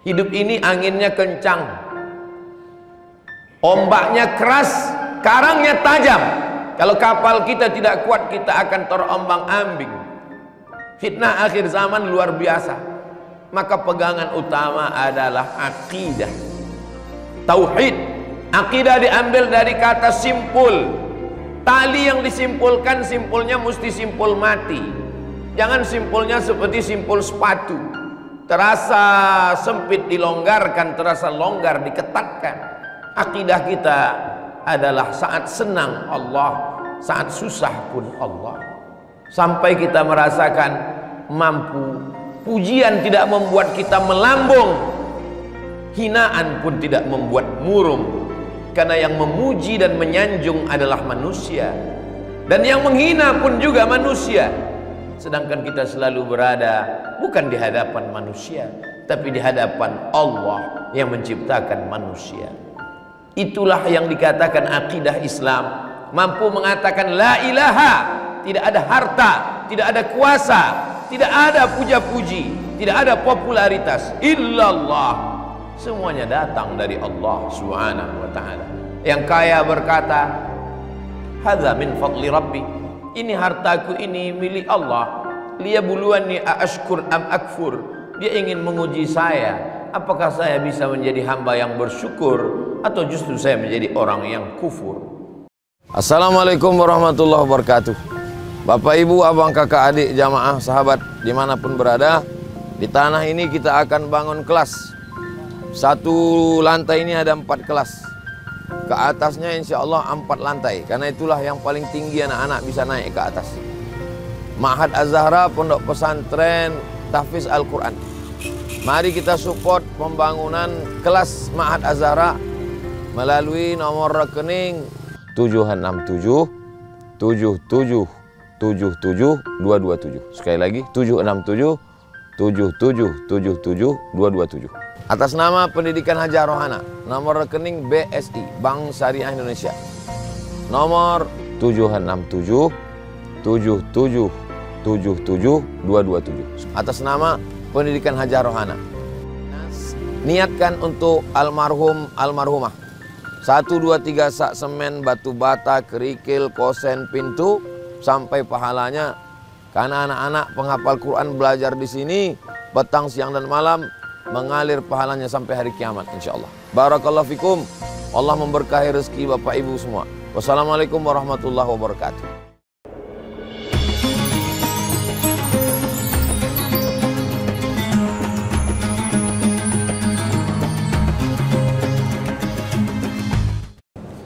Hidup ini anginnya kencang, ombaknya keras, karangnya tajam. Kalau kapal kita tidak kuat, kita akan terombang-ambing. Fitnah akhir zaman luar biasa. Maka pegangan utama adalah akidah, tauhid. Akidah diambil dari kata simpul. Tali yang disimpulkan, simpulnya mesti simpul mati. Jangan simpulnya seperti simpul sepatu, terasa sempit dilonggarkan, terasa longgar diketatkan. Akidah kita adalah saat senang Allah, saat susah pun Allah. Sampai kita merasakan mampu. Pujian tidak membuat kita melambung, hinaan pun tidak membuat murung. Karena yang memuji dan menyanjung adalah manusia, dan yang menghina pun juga manusia. Sedangkan kita selalu berada bukan di hadapan manusia, tapi di hadapan Allah yang menciptakan manusia. Itulah yang dikatakan akidah Islam. Mampu mengatakan la ilaha, tidak ada harta, tidak ada kuasa, tidak ada puja-puji, tidak ada popularitas, illallah. Semuanya datang dari Allah Subhanahu wa ta'ala. Yang kaya berkata, hadza min fadli rabbi, ini hartaku, ini milik Allah. Liyabluwani aashkur am akfur, dia ingin menguji saya, apakah saya bisa menjadi hamba yang bersyukur atau justru saya menjadi orang yang kufur. Assalamualaikum warahmatullahi wabarakatuh. Bapak, ibu, abang, kakak, adik, jamaah, sahabat dimanapun berada, di tanah ini kita akan bangun kelas. Satu lantai ini ada 4 kelas. Ke atasnya insya Allah 4 lantai. Karena itulah yang paling tinggi anak-anak bisa naik ke atas. Ma'had Az-Zahra, pondok pesantren tahfiz Al-Quran. Mari kita support pembangunan kelas Ma'had Az-Zahra melalui nomor rekening 767 77 77 227. Sekali lagi 767 77 77 227. Atas nama Pendidikan Haja Rohana, nomor rekening BSI, Bank Syariah Indonesia, nomor 767 77 77 227. Atas nama Pendidikan Haja Rohana. Niatkan untuk almarhum almarhumah. 1, 2, 3 sak semen, batu bata, kerikil, kosen, pintu, sampai pahalanya. Karena anak-anak penghafal Quran belajar di sini petang, siang dan malam, mengalir pahalanya sampai hari kiamat insyaallah. Barakallahu fikum. Allah memberkahi rezeki Bapak Ibu semua. Wassalamualaikum warahmatullahi wabarakatuh.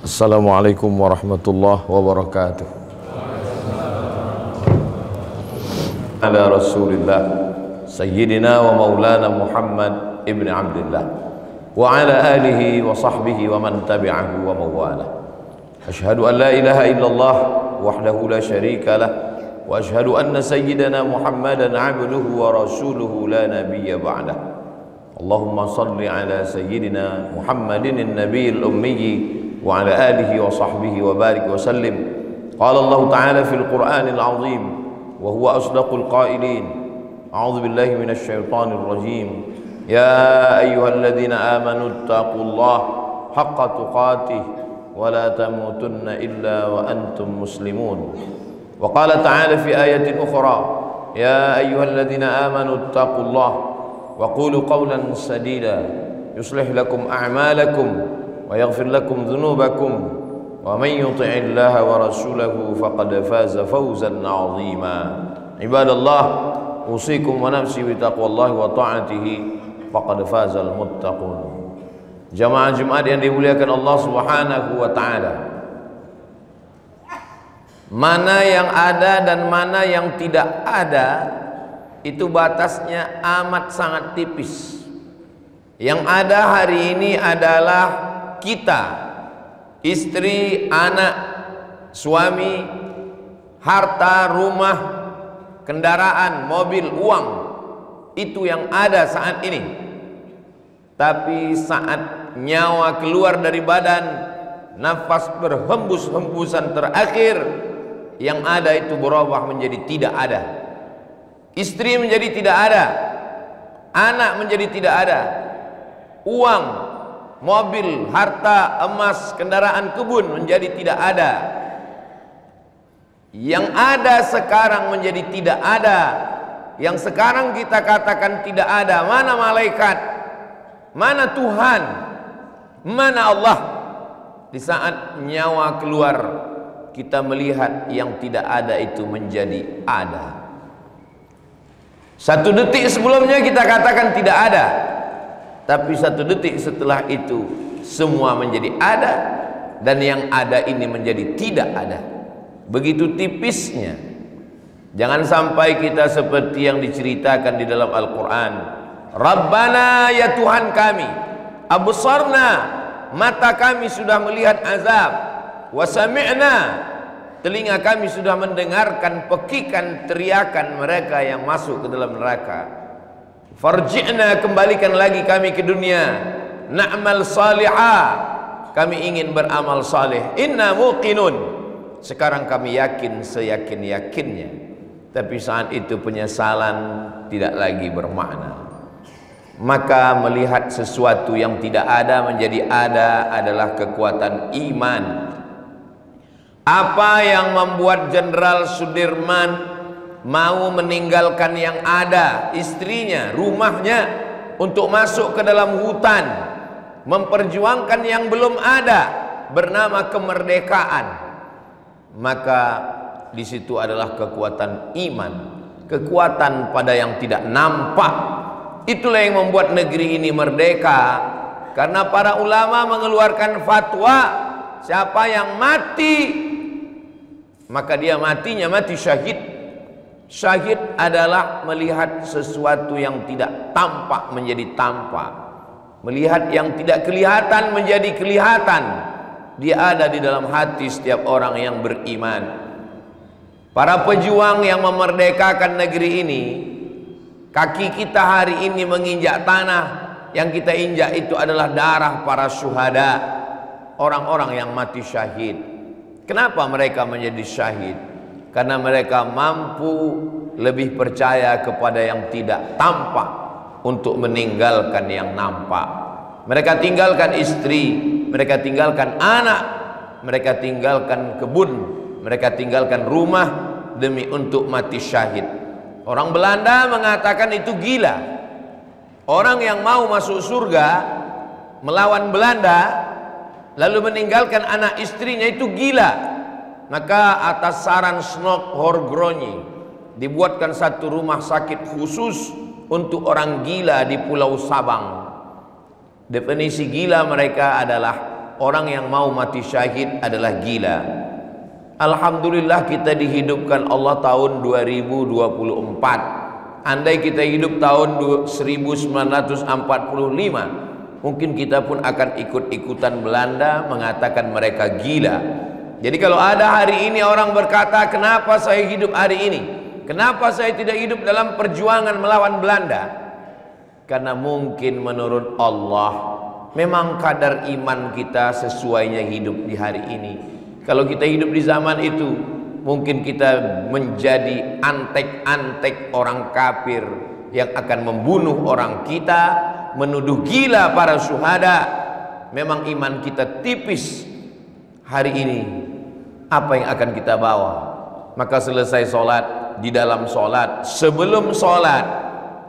Assalamualaikum warahmatullahi wabarakatuh. Ala Rasulillah Sayyidina wa Maulana Muhammad ibn Abdullah wa ala alihi wa sahbihi wa man tabi'ahu wa mawala. Ashhadu an la ilaha illallah wahdahu la syarika lah, wa ashhadu anna sayyidana Muhammadan abduhu wa rasuluhu la nabiyya ba'dah. Allahumma salli ala sayyidina Muhammadin an-nabiyil ummi wa ala alihi wa sahbihi wa barik wa sallim. Qala Allah ta'ala fil Qur'anil 'azim wa huwa asdaqul qailin. أعوذ بالله من الشيطان الرجيم يا أيها الذين آمنوا اتقوا الله حق تقاته ولا تموتن إلا وأنتم مسلمون. وقال تعالى في آية أخرى يا أيها الذين آمنوا اتقوا الله وقولوا قولا سديدا يصلح لكم أعمالكم ويغفر لكم ذنوبكم ومن يطع الله ورسوله فقد فاز فوزا عظيما. عباد الله usikum wa nafsi bi taqwallahi wa ta'atihi faqad fazal muttaqun. Jamaah Jumat yang dimuliakan Allah Subhanahu wa taala. Mana yang ada dan mana yang tidak ada itu batasnya amat sangat tipis. Yang ada hari ini adalah kita, istri, anak, suami, harta, rumah, kendaraan, mobil, uang. Itu yang ada saat ini. Tapi saat nyawa keluar dari badan, nafas berhembus-hembusan terakhir, yang ada itu berubah menjadi tidak ada. Istri menjadi tidak ada, anak menjadi tidak ada, Uang, mobil, harta, emas, kendaraan kebun menjadi tidak ada. Yang ada sekarang menjadi tidak ada. Yang sekarang kita katakan tidak ada. Mana malaikat? Mana Tuhan? Mana Allah? Di saat nyawa keluar, kita melihat yang tidak ada itu menjadi ada. 1 detik sebelumnya kita katakan tidak ada, tapi 1 detik setelah itu semua menjadi ada, dan yang ada ini menjadi tidak ada. Begitu tipisnya. Jangan sampai kita seperti yang diceritakan di dalam Al-Quran. Rabbana, ya Tuhan kami, absarna, mata kami sudah melihat azab, wa sami'na, telinga kami sudah mendengarkan pekikan teriakan mereka yang masuk ke dalam neraka. Farji'na, kembalikan lagi kami ke dunia, na'mal salihah, kami ingin beramal saleh, inna muqinun, sekarang kami yakin seyakin-yakinnya. Tapi saat itu penyesalan tidak lagi bermakna. Maka melihat sesuatu yang tidak ada menjadi ada adalah kekuatan iman. Apa yang membuat Jenderal Sudirman mau meninggalkan yang ada, istrinya, rumahnya, untuk masuk ke dalam hutan, memperjuangkan yang belum ada, bernama kemerdekaan? Maka di situ adalah kekuatan iman, kekuatan pada yang tidak nampak. Itulah yang membuat negeri ini merdeka, karena para ulama mengeluarkan fatwa, siapa yang mati maka dia matinya mati syahid. Syahid adalah melihat sesuatu yang tidak tampak menjadi tampak, melihat yang tidak kelihatan menjadi kelihatan. Dia ada di dalam hati setiap orang yang beriman. Para pejuang yang memerdekakan negeri ini, kaki kita hari ini menginjak tanah, yang kita injak itu adalah darah para syuhada, orang-orang yang mati syahid. Kenapa mereka menjadi syahid? Karena mereka mampu lebih percaya kepada yang tidak tampak untuk meninggalkan yang nampak. Mereka tinggalkan istri, mereka tinggalkan anak, mereka tinggalkan kebun, mereka tinggalkan rumah demi untuk mati syahid. Orang Belanda mengatakan itu gila. Orang yang mau masuk surga melawan Belanda lalu meninggalkan anak istrinya itu gila. Maka atas saran Snok Horgroni dibuatkan satu rumah sakit khusus untuk orang gila di Pulau Sabang. Definisi gila mereka adalah orang yang mau mati syahid adalah gila. Alhamdulillah kita dihidupkan Allah tahun 2024. Andai kita hidup tahun 1945, mungkin kita pun akan ikut-ikutan Belanda mengatakan mereka gila. Jadi kalau ada hari ini orang berkata, kenapa saya hidup hari ini? Kenapa saya tidak hidup dalam perjuangan melawan Belanda? Karena mungkin menurut Allah memang kadar iman kita sesuainya hidup di hari ini. Kalau kita hidup di zaman itu, mungkin kita menjadi antek-antek orang kafir yang akan membunuh orang kita, menuduh gila para syuhada. Memang iman kita tipis. Hari ini apa yang akan kita bawa? Maka selesai sholat, di dalam sholat, sebelum sholat,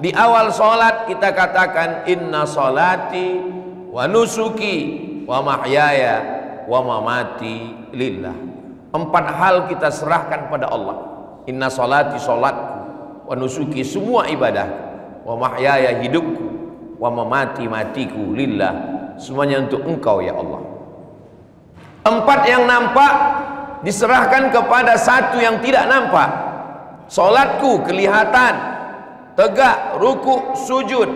di awal sholat kita katakan inna sholati wa nusuki wa mahyaya wa mamati lillah. 4 hal kita serahkan pada Allah. Inna sholati, sholatku, wa nusuki, semua ibadah, wa mahyaya, hidupku, wa mamati, matiku, lillah, semuanya untuk engkau ya Allah. 4 yang nampak diserahkan kepada satu yang tidak nampak. Sholatku kelihatan, tegak, ruku, sujud.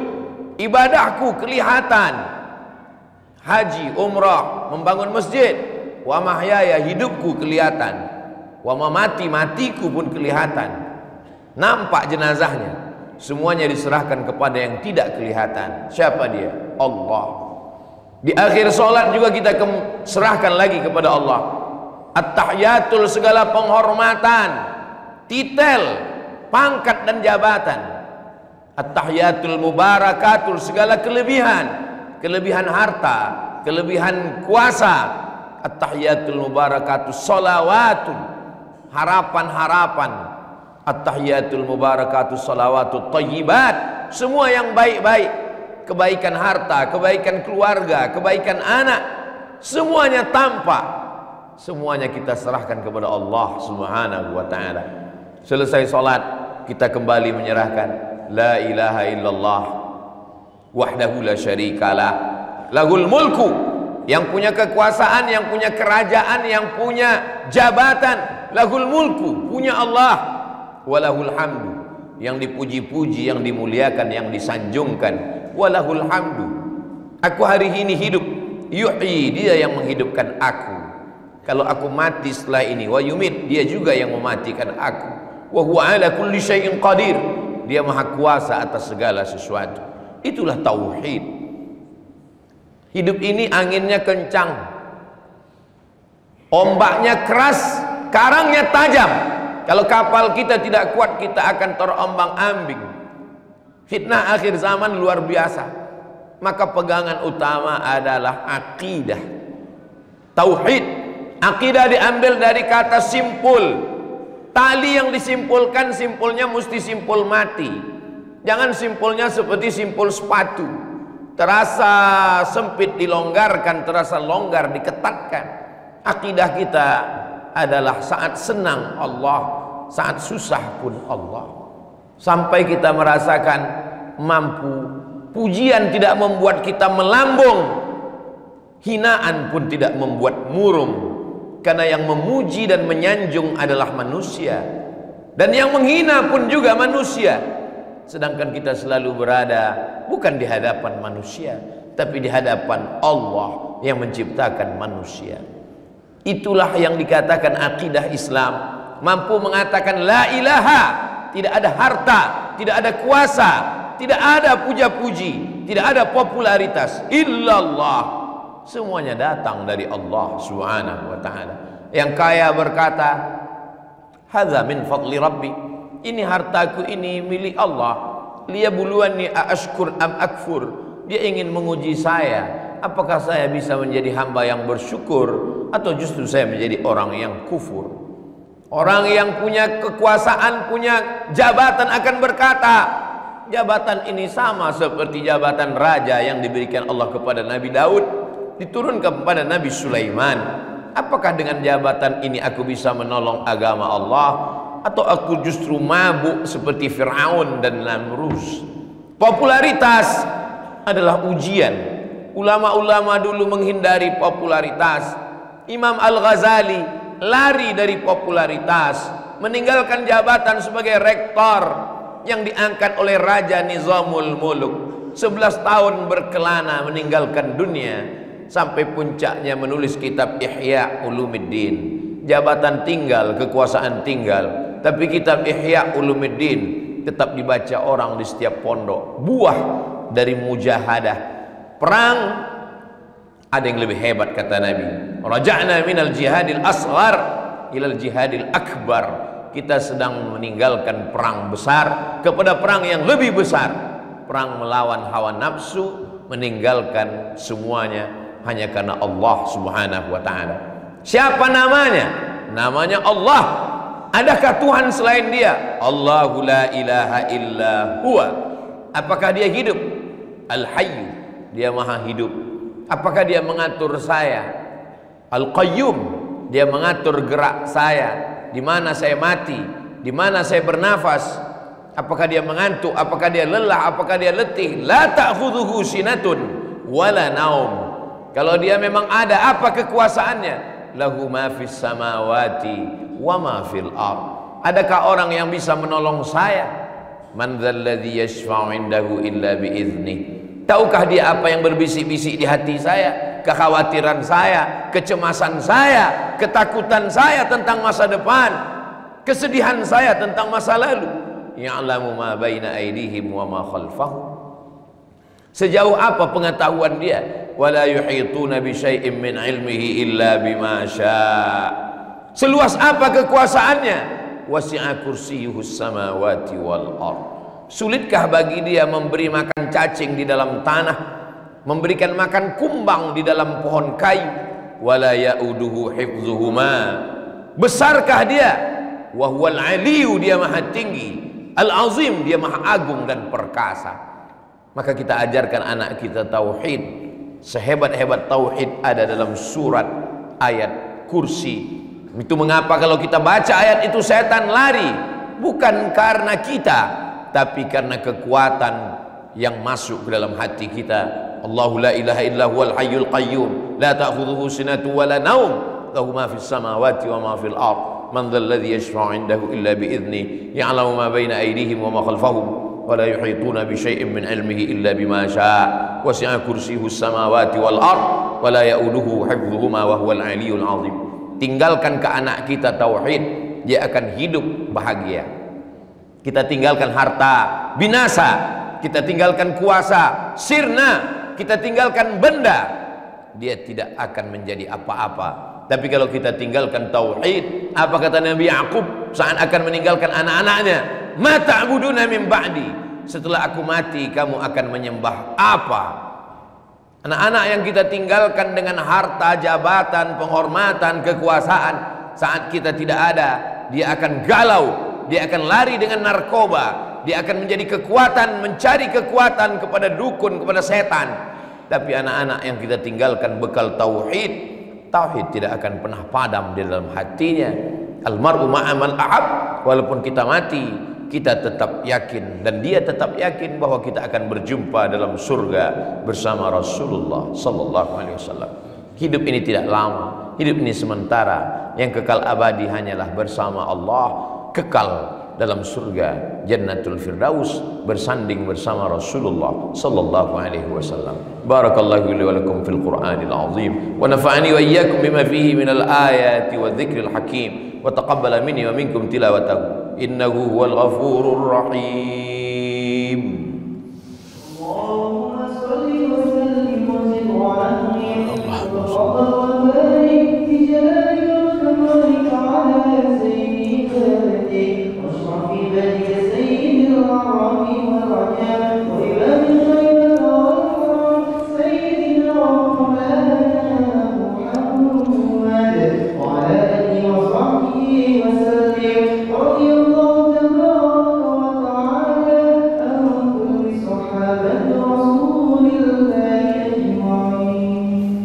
Ibadahku kelihatan, haji, umrah, membangun masjid. Wa mahyaya, hidupku kelihatan. Wa mamati, matiku pun kelihatan. Nampak jenazahnya. Semuanya diserahkan kepada yang tidak kelihatan. Siapa dia? Allah. Di akhir sholat juga kita serahkan lagi kepada Allah. At-tahiyatul, segala penghormatan, titel, pangkat dan jabatan. At-tahiyatul mubarakatul, segala kelebihan. kelebihan harta, kelebihan kuasa. At-tahiyatul mubarakatus sholawatun, harapan-harapan. At-tahiyatul mubarakatus sholawatut thayyibat, semua yang baik-baik, kebaikan harta, kebaikan keluarga, kebaikan anak, semuanya tampak, semuanya kita serahkan kepada Allah Subhanahu wa ta'ala. Selesai sholat, kita kembali menyerahkan la ilaha illallah wahdahu la syarikalah lahul mulku, yang punya kekuasaan, yang punya kerajaan, yang punya jabatan. Lahul mulku, punya Allah. Walahul hamdu, yang dipuji-puji, yang dimuliakan, yang disanjungkan. Walahul hamdu, aku hari ini hidup. Yuhyi, dia yang menghidupkan aku. Kalau aku mati setelah ini, wa yumit, dia juga yang mematikan aku. Wa huwa ala kulli syai'in qadir, dia maha kuasa atas segala sesuatu. Itulah tauhid. Hidup ini anginnya kencang, ombaknya keras, karangnya tajam. Kalau kapal kita tidak kuat, kita akan terombang-ambing. Fitnah akhir zaman luar biasa. Maka pegangan utama adalah akidah, tauhid. Akidah diambil dari kata simpul. Tali yang disimpulkan, simpulnya mesti simpul mati. Jangan simpulnya seperti simpul sepatu, terasa sempit dilonggarkan, terasa longgar diketatkan. Akidah kita adalah saat senang Allah, saat susah pun Allah. Sampai kita merasakan mampu, pujian tidak membuat kita melambung, hinaan pun tidak membuat murung. Karena yang memuji dan menyanjung adalah manusia, dan yang menghina pun juga manusia. Sedangkan kita selalu berada bukan di hadapan manusia, tapi di hadapan Allah yang menciptakan manusia. Itulah yang dikatakan akidah Islam. Mampu mengatakan la ilaha, tidak ada harta, tidak ada kuasa, tidak ada puja-puji, tidak ada popularitas, illallah. Semuanya datang dari Allah Subhanahu wa ta'ala. Yang kaya berkata, hadza min fadli rabbi, ini hartaku, ini milik Allah. Liyabluwanni aashkur am akfur, dia ingin menguji saya, apakah saya bisa menjadi hamba yang bersyukur atau justru saya menjadi orang yang kufur. Orang yang punya kekuasaan, punya jabatan akan berkata, jabatan ini sama seperti jabatan raja yang diberikan Allah kepada Nabi Daud, diturunkan kepada Nabi Sulaiman. Apakah dengan jabatan ini aku bisa menolong agama Allah, atau aku justru mabuk seperti Fir'aun dan Namrus? Popularitas adalah ujian. Ulama-ulama dulu menghindari popularitas. Imam Al-Ghazali lari dari popularitas, meninggalkan jabatan sebagai rektor yang diangkat oleh Raja Nizamul Muluk. 11 tahun berkelana meninggalkan dunia, sampai puncaknya menulis kitab Ihya Ulumuddin. Jabatan tinggal, kekuasaan tinggal, tapi kitab Ihya Ulumuddin tetap dibaca orang di setiap pondok. Buah dari mujahadah perang. Ada yang lebih hebat, kata Nabi, raja'na minal jihadil asghar ilal jihadil akbar. Kita sedang meninggalkan perang besar kepada perang yang lebih besar, perang melawan hawa nafsu, meninggalkan semuanya hanya karena Allah Subhanahu wa ta'ala. Siapa namanya? Namanya Allah. Adakah Tuhan selain dia? Allahu la ilaha illa huwa. Apakah dia hidup? Al-Hayyu, dia maha hidup. Apakah dia mengatur saya? Al-Qayyum, dia mengatur gerak saya, di mana saya mati, di mana saya bernafas. Apakah dia mengantuk? Apakah dia lelah? Apakah dia letih? La ta'khudhuhu sinatun wala naum. Kalau dia memang ada, apa kekuasaannya? Lahu ma fis samawati wa ma fil ard. Adakah orang yang bisa menolong saya? Man dzalladzi yashfa'u 'indahu illa bi'idznih. Tahukah dia apa yang berbisik-bisik di hati saya? Kekhawatiran saya, kecemasan saya, ketakutan saya tentang masa depan, kesedihan saya tentang masa lalu. Ya'lamu ma baina aydihim wa ma khalfahum. Sejauh apa pengetahuan dia? Wala yuhituna bi syai'in min ilmihi illa bima syaa. Seluas apa kekuasaannya? Wasi'a kursiyyuhus samawati wal ard. Sulitkah bagi dia memberi makan cacing di dalam tanah? memberikan makan kumbang di dalam pohon kayu. Wala ya'uduhu hifzuhuma, besarkah dia? Wa huwal aliyu, dia maha tinggi, al-azim, dia maha agung dan perkasa. Maka kita ajarkan anak kita tauhid. Sehebat-hebat tauhid ada dalam surat ayat kursi. Itu mengapa kalau kita baca ayat itu setan lari, bukan karena kita, tapi karena kekuatan yang masuk ke dalam hati kita. Allahu la ilaha illa huwal hayyul qayyum la ta'khudhuhu sinatun wa la naum lahu ma fis samawati wa ma fil ard man dhal ladzi yashfa'u 'indahu illa bi idzni ya'lamu ma baina aydihim wa ma khalfahum wa la yuhituna bi syai'in min 'ilmihi illa bima syaa' wasi'a kursiyyuhu as-samawati wal ard wa la ya'uduhu hifdhuhuma wa huwal 'aliyyul 'azim. Tinggalkan ke anak kita tauhid, dia akan hidup bahagia. Kita tinggalkan harta, binasa. Kita tinggalkan kuasa, sirna. Kita tinggalkan benda, dia tidak akan menjadi apa-apa. Tapi kalau kita tinggalkan tauhid, apa kata Nabi Yaqub saat akan meninggalkan anak-anaknya? Ma ta'buduna min ba'di, setelah aku mati kamu akan menyembah apa? Anak-anak yang kita tinggalkan dengan harta, jabatan, penghormatan, kekuasaan, saat kita tidak ada, dia akan galau, dia akan lari dengan narkoba, dia akan menjadi kekuatan, mencari kekuatan kepada dukun, kepada setan. Tapi anak-anak yang kita tinggalkan bekal tauhid, tauhid tidak akan pernah padam di dalam hatinya. Almar'u ma'aman ahab, walaupun kita mati, kita tetap yakin, dan dia tetap yakin bahwa kita akan berjumpa dalam surga bersama Rasulullah sallallahu alaihi wasallam. Hidup ini tidak lama, hidup ini sementara. Yang kekal abadi hanyalah bersama Allah, kekal dalam surga Jannatul Firdaus, bersanding bersama Rasulullah sallallahu alaihi wasallam. Barakallahu li wa lakum fil Qur'anil azim wa nafa'ani wa iyyakum bima fihi minal ayati wa dzikril hakim wa taqabbala minni wa minkum tilawatahu innahu huwal ghafurur rahim. Allahumma shalli wa sallim wa zid wa amin. Allahumma barik fi jalalika wa kamalika ala sayyidina بك سيد الأعراب والرجاء وإمام الخير والأكرام سيدنا ومولانا محمد وعلى آله وصحبه وسلم رضي الله تبارك وتعالى عن كل صحابة رسول الله أجمعين.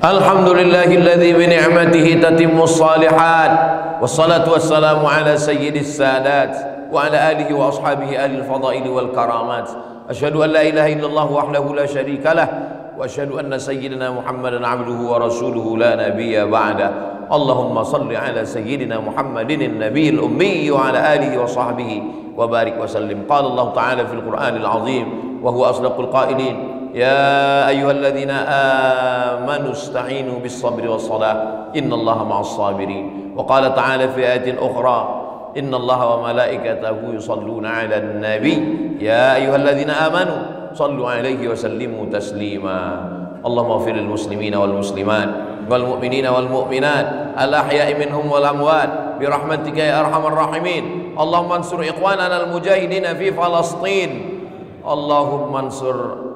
Alhamdulillahilladzi bi ni'matihi tatimmus shalihat. Wassalatu wassalamu ala sayyidis sadat wa ala alihi wa ashabihi ahli al-fadaili wal karamat. Asyhadu an la ilaha illallah wahdahu la syarika lah wa asyhadu anna sayyidina Muhammadan abduhu wa rasuluhu la nabiyya ba'da. Allahumma salli ala sayyidina Muhammadin an-nabiyil ummi wa ala alihi wa sahbihi wa barik wa sallim. Qala Allah ta'ala fil Qur'anil azim wa huwa asdaqul qailin. Ya ayyuhalladzina amanu ista'inu bis sabri was salah innallaha ma'as sabirin. Wa qala ta'ala fi ayatin ukhra innallaha wa malaikatahu yusalluna 'alan nabi ya ayyuhalladzina amanu sallu 'alaihi wa sallimu taslima. Allahumma ighfir lil muslimina wal muslimat wal mu'minina wal mu'minat al ahya'i minhum wal amwat bi rahmatika ya arhamar rahimin. Allahumma ansur ikhwanana al mujahidin fi Falastin. Allahumma ansur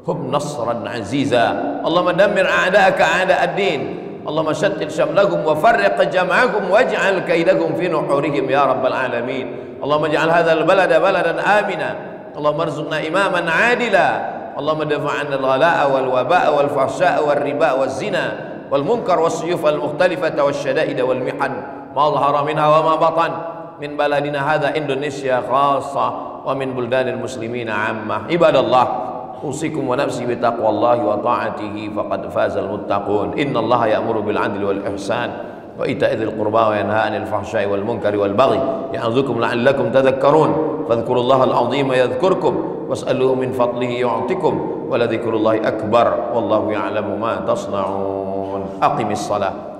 hum nasran aziza. Allahumma dammir a'da'aka a'da'ad din. Allahumma shattit shamlahum wa farriq jam'ahum waj'al kaidahum fi nuhurihim ya rabbal alamin. Allahumma ij'al hadzal balada baladan amina. Allahumma arzuqna imaman 'adila. Allahumma dafa'anna al-ghala'a wal waba'a wal fahsya'a wal riba waz zina wal munkar was suyuf al mukhtalifata was shada'id wal mihan ma dhahara minha wa ma batan min baladina hadha Indonesia khassa wa min buldanil muslimina 'ammah. Ibadallah, usikum wa nafsi bi taqwallahi wa ta'atihi faqad fazal muttaqun. Innallaha ya'muru bil 'adli wal ihsan wa ita'i dzil qurba wa yanha 'anil fahsya'i wal munkari wal baghi ya'idzukum la'allakum tadhakkarun. Fadhkurullaha al-'azima yadhkurkum was'aluhu min fadlihi yu'tikum wa la dzikrullahi akbar wallahu ya'lamu ma tasna'un. Aqimis shalah.